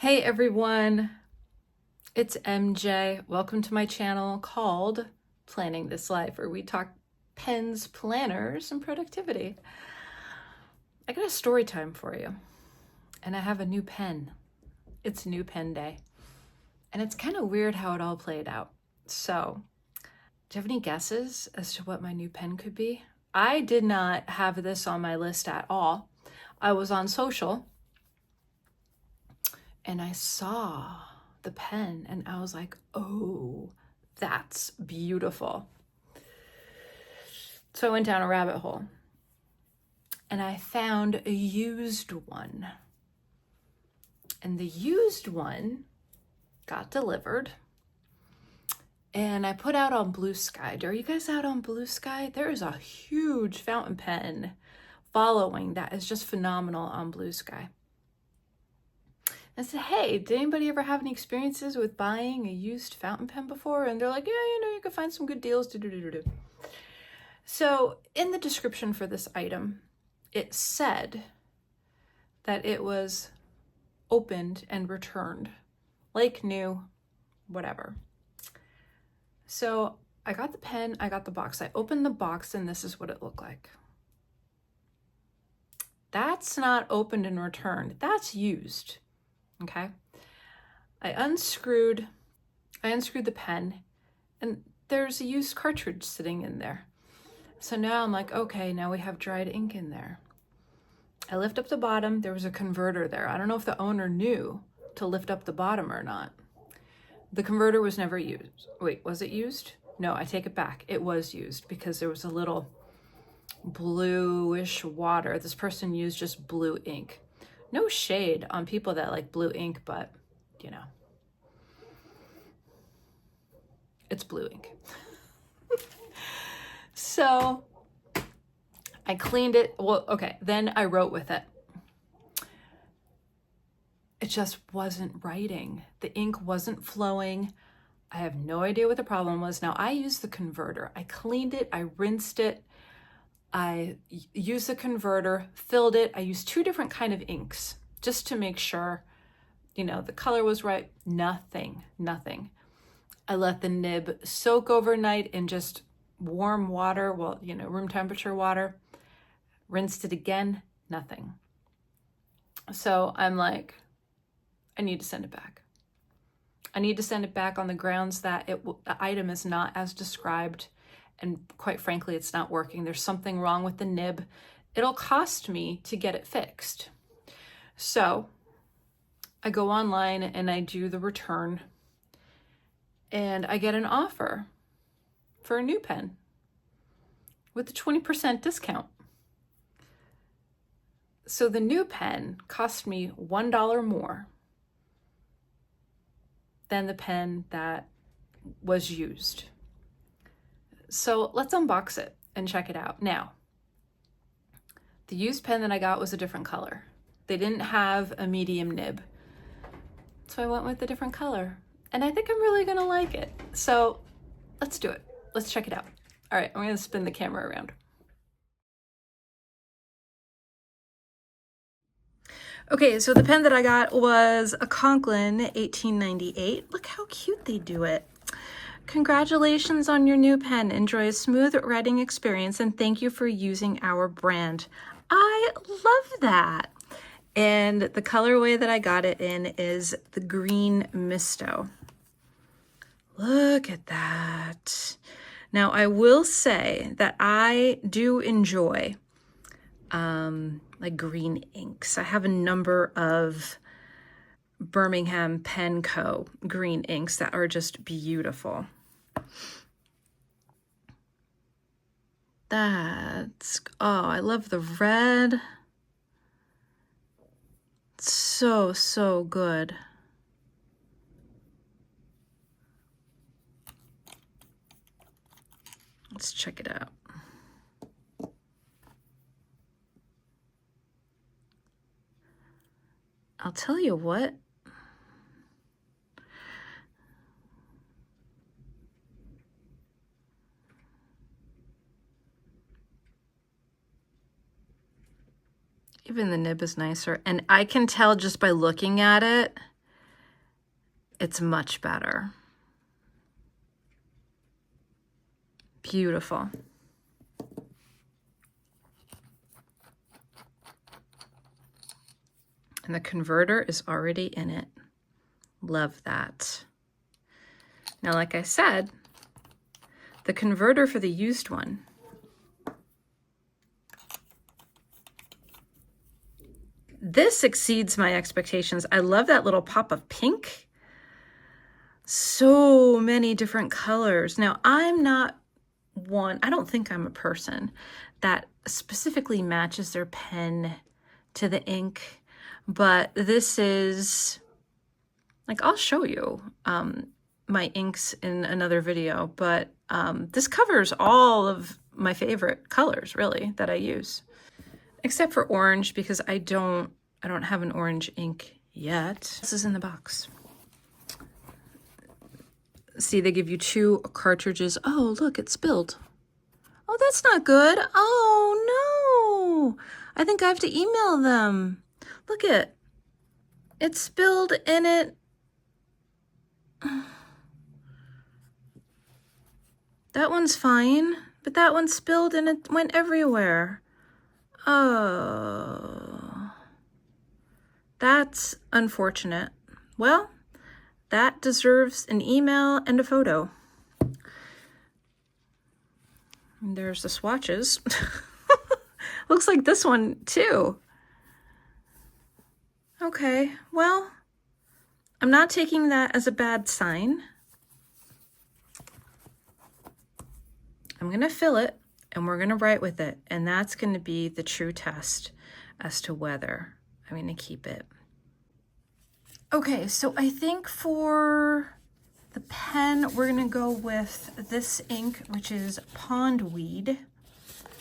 Hey everyone, it's MJ. Welcome to my channel called Planning This Life, where we talk pens, planners, and productivity. I got a story time for you, and I have a new pen. It's new pen day, and it's kind of weird how it all played out. So, do you have any guesses as to what my new pen could be? I did not have this on my list at all. I was on social, and I saw the pen and I was like, oh, that's beautiful. So I went down a rabbit hole and I found a used one. And the used one got delivered and I put out on Blue Sky. Are you guys out on Blue Sky? There is a huge fountain pen following that is just phenomenal on Blue Sky. I said, hey, did anybody ever have any experiences with buying a used fountain pen before? And they're like, yeah, you can find some good deals. So in the description for this item, it said that it was opened and returned, like new, whatever. So I got the pen, I got the box. I opened the box and this is what it looked like. That's not opened and returned, that's used. Okay, I unscrewed the pen and there's a used cartridge sitting in there. So now I'm like, okay, now we have dried ink in there. I lift up the bottom, there was a converter there. I don't know if the owner knew to lift up the bottom or not. The converter was never used. Wait, was it used? No, I take it back. It was used because there was a little bluish water. This person used just blue ink. No shade on people that like blue ink, but you know, it's blue ink. So I cleaned it. Well, okay, then I wrote with it. It just wasn't writing. The ink wasn't flowing. I have no idea what the problem was. Now I used the converter. I cleaned it, I rinsed it. I used the converter, filled it. I used two different kind of inks just to make sure, you know, the color was right. Nothing. I let the nib soak overnight in just warm water, well, you know, room temperature water. Rinsed it again, nothing. So I'm like, I need to send it back. I need to send it back on the grounds that the item is not as described. And quite frankly, it's not working. There's something wrong with the nib. It'll cost me to get it fixed. So I go online and I do the return and I get an offer for a new pen with a 20% discount. So the new pen cost me $1 more than the pen that was used. So let's unbox it and check it out. Now, the used pen that I got was a different color. They didn't have a medium nib. So I went with a different color. And I think I'm really gonna like it. So let's do it. Let's check it out. All right, I'm gonna spin the camera around. Okay, so the pen that I got was a Conklin 1898. Look how cute they do it. Congratulations on your new pen. Enjoy a smooth writing experience and thank you for using our brand. I love that. And the colorway that I got it in is the green Misto. Look at that. Now I will say that I do enjoy like green inks. I have a number of Birmingham Pen Co. green inks that are just beautiful. That's, oh, I love the red. It's so good. Let's check it out. I'll tell you what. Even the nib is nicer. And I can tell just by looking at it it's much better. Beautiful. And the converter is already in it. Love that. Now, like I said, the converter for the used one, this exceeds my expectations. I love that little pop of pink. So many different colors. Now, I'm not one, I don't think I'm a person that specifically matches their pen to the ink, but this is, like, I'll show you my inks in another video, but this covers all of my favorite colors, really, that I use. Except for orange, because I don't have an orange ink yet. This is in the box. See, they give you 2 cartridges. Oh, look, it spilled. Oh, that's not good. Oh, no. I think I have to email them. Look it. It spilled in it. That one's fine, but that one spilled and it went everywhere. Oh, that's unfortunate. Well, that deserves an email and a photo. And there's the swatches. Looks like this one too. Okay, well, I'm not taking that as a bad sign. I'm gonna fill it and we're gonna write with it, and that's gonna be the true test as to whether I'm gonna keep it. Okay, so I think for the pen, we're gonna go with this ink, which is Pondweed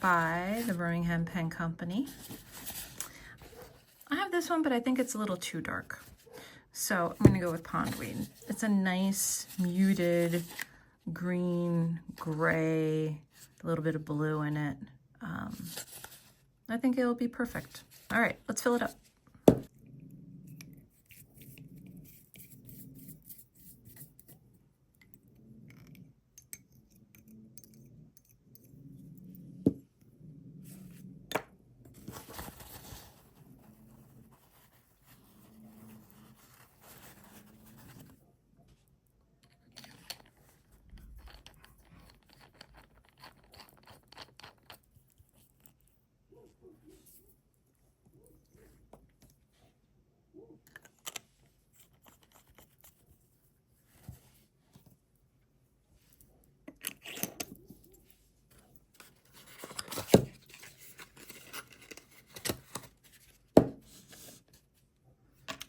by the Birmingham Pen Company. I have this one, but I think it's a little too dark. So I'm gonna go with Pondweed. It's a nice muted green, gray, a little bit of blue in it. I think it'll be perfect. All right, let's fill it up.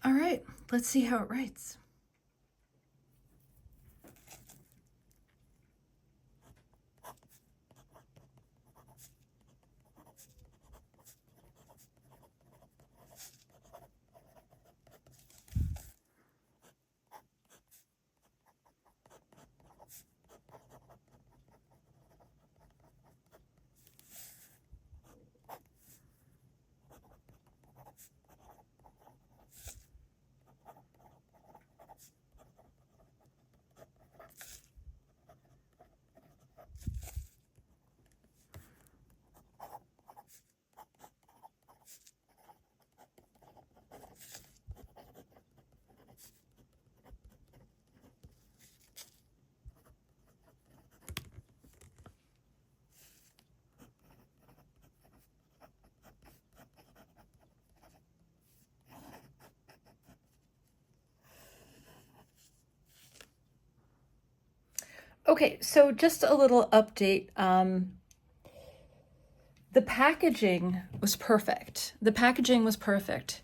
All right, let's see how it writes. Okay, so just a little update. The packaging was perfect. The packaging was perfect.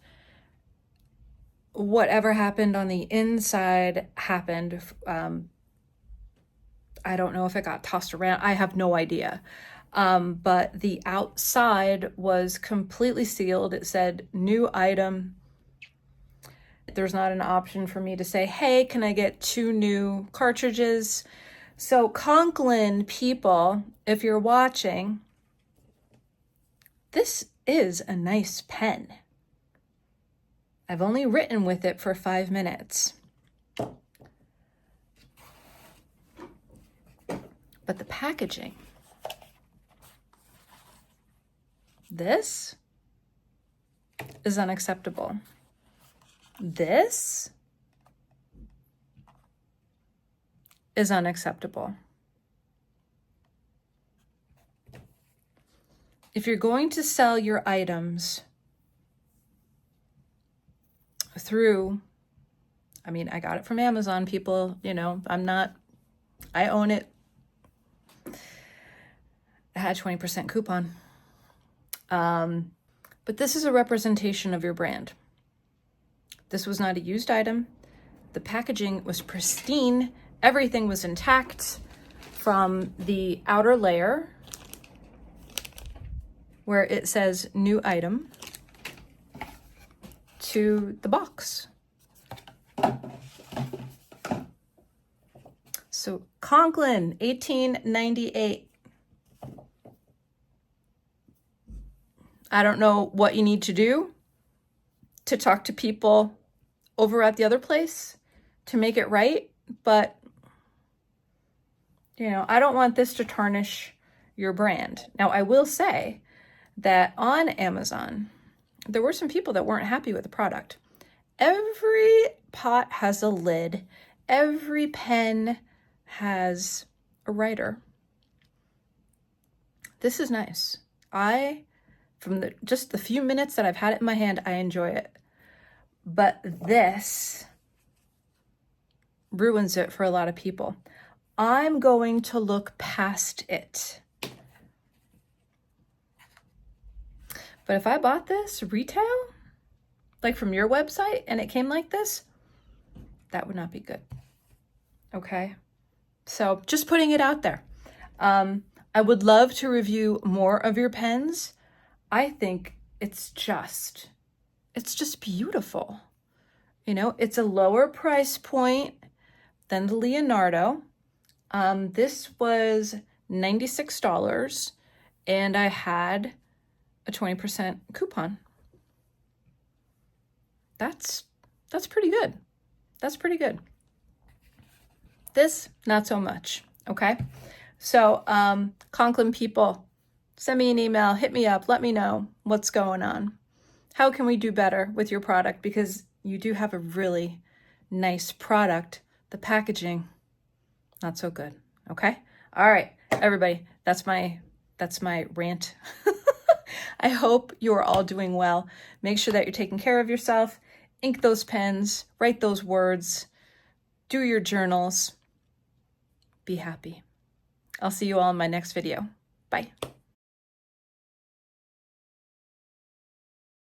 Whatever happened on the inside happened. I don't know if it got tossed around. I have no idea. But the outside was completely sealed. It said new item. There's not an option for me to say, hey, can I get 2 new cartridges? So Conklin people, if you're watching, this is a nice pen. I've only written with it for 5 minutes. But the packaging, this is unacceptable. This is unacceptable. If you're going to sell your items through, I mean, I got it from Amazon, people, you know, I own it. I had a 20% coupon. But this is a representation of your brand. This was not a used item. The packaging was pristine. Everything was intact from the outer layer where it says new item to the box. So Conklin, 1898. I don't know what you need to do to talk to people over at the other place to make it right, but you know, I don't want this to tarnish your brand. Now, I will say that on Amazon, there were some people that weren't happy with the product. Every pot has a lid. Every pen has a writer. This is nice. From just the few minutes that I've had it in my hand, I enjoy it. But this ruins it for a lot of people. I'm going to look past it. But if I bought this retail, like from your website, and it came like this, that would not be good. Okay? So just putting it out there. I would love to review more of your pens. I think it's just beautiful. You know, it's a lower price point than the Leonardo. This was $96 and I had a 20% coupon. That's pretty good. That's pretty good. This, not so much. Okay. So, Conklin people, send me an email, hit me up, let me know what's going on. How can we do better with your product? Because you do have a really nice product. The packaging, not so good. Okay. All right, everybody, that's my rant. I hope you are all doing well. Make sure that you're taking care of yourself. Ink those pens, write those words, do your journals. Be happy. I'll see you all in my next video. Bye.